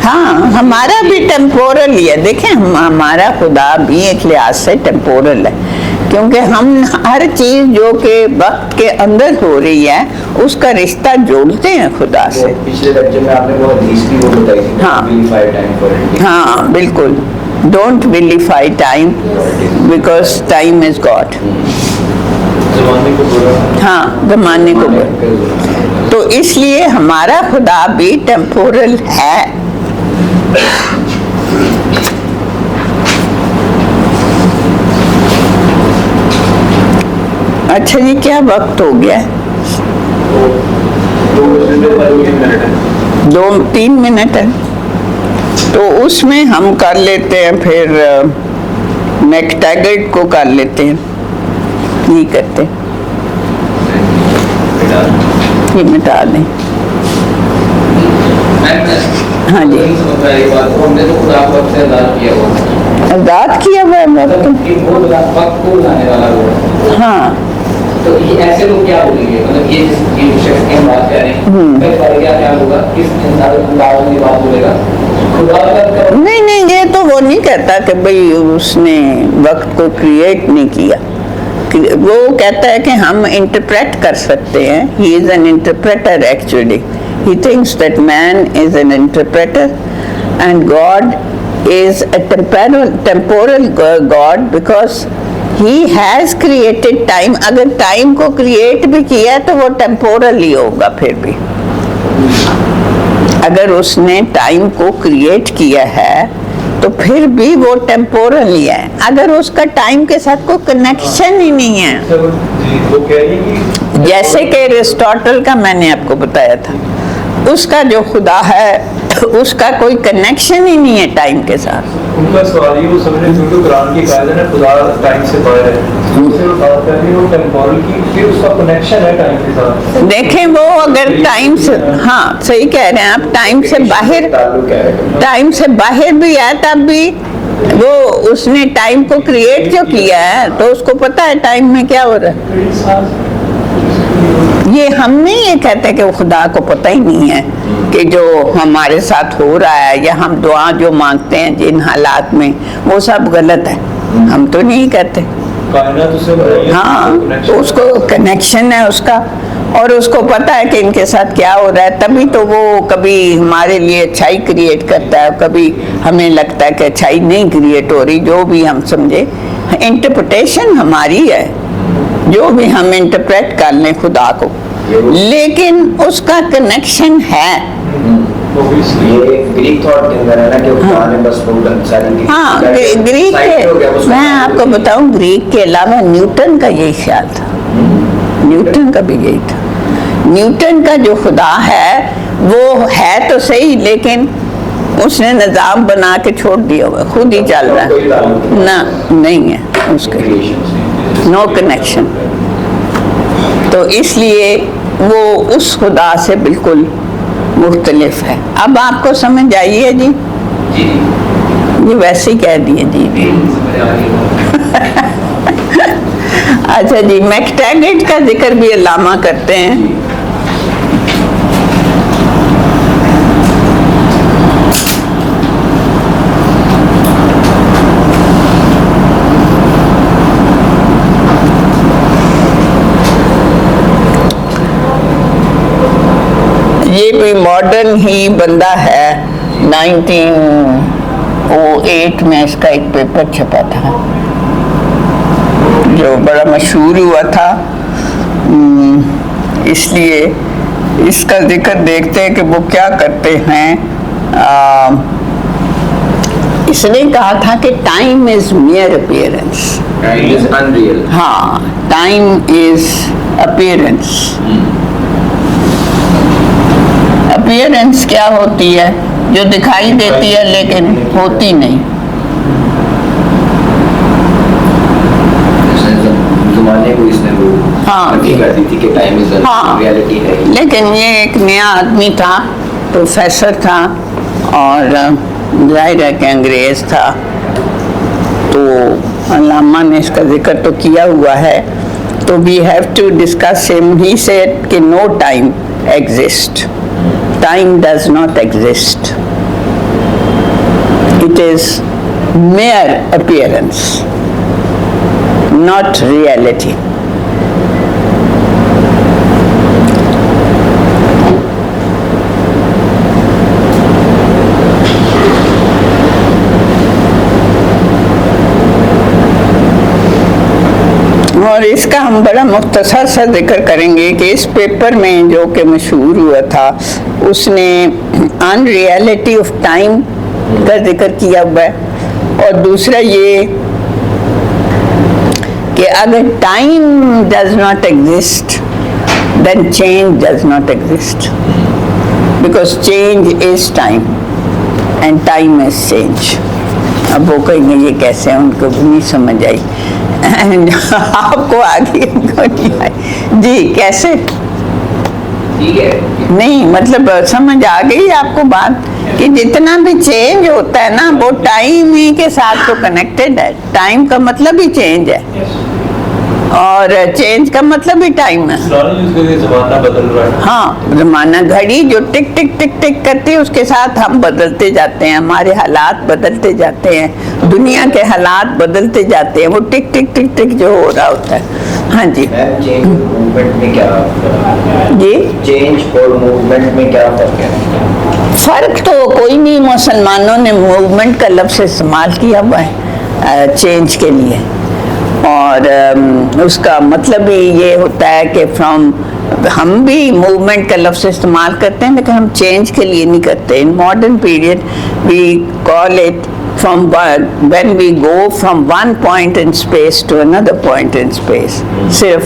हाँ, हमारा भी टेम्पोरल ही है। देखें, हमारा खुदा भी एक लिहाज से टेम्पोरल है, क्योंकि हम हर चीज जो कि वक्त के अंदर हो रही है उसका रिश्ता जोड़ते हैं खुदा से। पिछले लेक्चर में आपने वो हदीस की वो बताई थी, हाँ। vilify time for it. हाँ बिल्कुल, don't विलीफाई time because time is God. जमाने को बुरा हाँ, जमाने को बोल। तो इसलिए हमारा खुदा भी टेम्पोरल है। अच्छा जी, क्या वक्त हो गया है? 2-3 मिनट है, तो उसमें हम कर लेते हैं, फिर मैकटैगर्ट को कर लेते हैं, नहीं करते, ये मिटा दें। हाँ जी, नहीं समझ में आई बात को, हमने तो खुदा को वक्त से आजाद किया हुआ है। आजाद किया हुआ है वक्त। मतलब कि वो वक्त को बुलाने वाला वो है। हाँ, तो ये ऐसे लोग क्या बोलेंगे? मतलब ये शख्स की हम बात कर रहे हैं, फिर फर्क क्या होगा? किस इंसान की बात बोलेगा? खुदा का नहीं नहीं, ये तो वो नहीं कहता कि भाई उसने वक्त को क्रिएट नहीं किया। वो कहता है कि हम इंटरप्रेट कर सकते हैं। He is an interpreter actually. He thinks that man is an interpreter and God is a temporal God because he has created time. अगर टाइम को क्रिएट भी किया तो वो टेम्पोरल ही होगा। फिर भी अगर उसने टाइम को क्रिएट किया है तो फिर भी वो टेम्पोरल ही है। अगर उसका टाइम के साथ कोई कनेक्शन ही नहीं है, वो कह रही है कि जैसे कि एरिस्टोटल का मैंने आपको बताया था, उसका जो खुदा है उसका कोई कनेक्शन ही नहीं है टाइम के साथ। उनका सवाल ये, वो समझे क्योंकि कुरान की कायदा है खुदा टाइम से बाहर है, उससे वो बात कर रही है वो टेम्पोरल की, फिर उसका कनेक्शन है टाइम के साथ। देखें, वो अगर टाइम से, हाँ सही कह रहे हैं आप, टाइम से बाहर, ताल्लुक है। टाइम से बाहर भी है तब भी वो उसने टाइम को क्रिएट जो किया है तो उसको पता है टाइम में क्या हो रहा है। ये हम नहीं ये कहते कि वो खुदा को पता ही नहीं है कि जो हमारे साथ हो रहा है या हम दुआ जो मांगते हैं जिन हालात में वो सब गलत है, हम तो नहीं कहते। कायनात उससे बनाई है, हाँ, connection उसको कनेक्शन है उसका, और उसको पता है कि इनके साथ क्या हो रहा है, तभी तो वो कभी हमारे लिए अच्छाई क्रिएट करता है, कभी हमें लगता है कि अच्छाई नहीं क्रिएट हो रही, जो भी हम समझे। इंटरप्रिटेशन हमारी है, जो भी हम इंटरप्रेट कर लें खुदा को, लेकिन उसका कनेक्शन है। ये ग्रीक थॉट के अंदर है ना, कि खुदा ने बस वो सारी हाँ, ग्रीक के, मैं आपको बताऊं, ग्रीक के अलावा न्यूटन का यही ख्याल था, न्यूटन का भी यही था। न्यूटन का जो खुदा है वो है तो सही, लेकिन उसने निजाम बना के छोड़ दिया हुआ, खुद ही चल रहा है ना, नहीं है उसके, नो कनेक्शन। तो इसलिए वो उस खुदा से बिल्कुल मुख्तलिफ है। अब आपको समझ आई है जी? जी ये वैसे ही कह दिए जी। अच्छा जी, मैकटैगेट का जिक्र भी अल्लामा करते हैं। ये भी मॉडर्न ही बंदा है, 1908 में इसका एक पेपर छपा था जो बड़ा मशहूर हुआ था, इसलिए इसका जिक्र देखते हैं कि वो क्या करते हैं। इसने कहा था कि time is मियर appearance, time is unreal. हाँ, टाइम इज अपीयरेंस। अपीयरेंस क्या होती है? जो दिखाई देती है लेकिन होती नहीं। ज़माने को इसने वो हाँ, कर दी थी कि टाइम इज हाँ, रियलिटी है। लेकिन ये एक नया आदमी था, प्रोफेसर था, और जाहिर है कि अंग्रेज था, तो अल्लामा ने इसका जिक्र तो किया हुआ है। तो we have to discuss him. He said कि no time exist, time does not exist, it is mere appearance, not reality. और इसका हम बड़ा मुख्तसर सा जिक्र करेंगे कि इस पेपर में जो कि मशहूर हुआ था, उसने अनरियलिटी ऑफ टाइम का जिक्र किया हुआ है, और दूसरा ये कि अगर time does not exist then change does not exist, because change is time and time is change. अब वो कहेंगे ये कैसे, उनको भी नहीं समझ आई, आपको आगे नहीं आई जी, कैसे? ठीक है, नहीं, मतलब समझ आ गई आपको बात कि जितना भी चेंज होता है ना, वो टाइम ही के साथ तो कनेक्टेड है। टाइम का मतलब ही चेंज है, और चेंज का मतलब ही टाइम है। जमाना बदल रहा है। हाँ, जमाना, घड़ी जो टिक टिक टिक टिक करती है उसके साथ हम बदलते जाते हैं, हमारे हालात बदलते जाते हैं, दुनिया के हालात बदलते जाते हैं, वो टिक टिक टिक टिक जो हो रहा होता है। हाँ जी, चेंज मूवमेंट में क्या जी, चेंज और मूवमेंट में क्या फर्क है? फर्क तो कोई नहीं, मुसलमानों ने मूवमेंट का लफ्ज़ इस्तेमाल किया हुआ है चेंज के लिए, और उसका मतलब ही ये होता है कि फ्रॉम, हम भी मूवमेंट का लफ्ज़ इस्तेमाल करते हैं लेकिन हम चेंज के लिए नहीं करते। In modern period we call it from when we go from one point in space to another point in space, सिर्फ।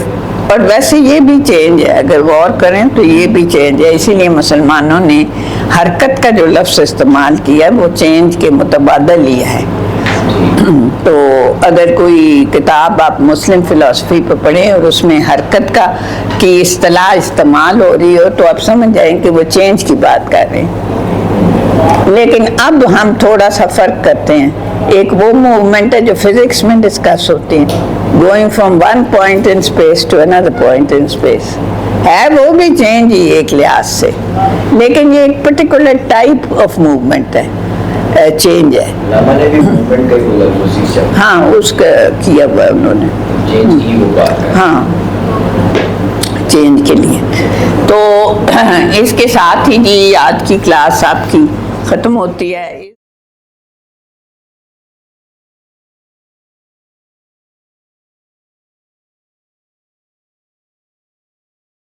और वैसे ये भी चेंज है, अगर गौर करें तो ये भी चेंज है, इसीलिए मुसलमानों ने हरकत का जो लफ्ज़ इस्तेमाल किया वो चेंज के मुतबादल लिया है। तो अगर कोई किताब आप मुस्लिम फ़िलासफ़ी पर पढ़ें और उसमें हरकत का की इस्तिलाह इस्तेमाल हो रही हो तो आप समझ जाएं कि वो चेंज की बात कर रहे हैं। लेकिन अब हम थोड़ा सा फ़र्क करते हैं, एक वो मूवमेंट है जो फिज़िक्स में डिस्कस होती है, going from one point in space to another point in space, है वो भी चेंज ही एक लिहाज से, लेकिन ये एक पर्टिकुलर टाइप ऑफ मूवमेंट है, चेंज है। लामा ने भी मूवमेंट का ही बोला, हाँ, उसका किया हुआ उन्होंने। चेंज की वो बात है। हाँ, चेंज के लिए। तो इसके साथ ही जी आज की क्लास आपकी ख़त्म होती है।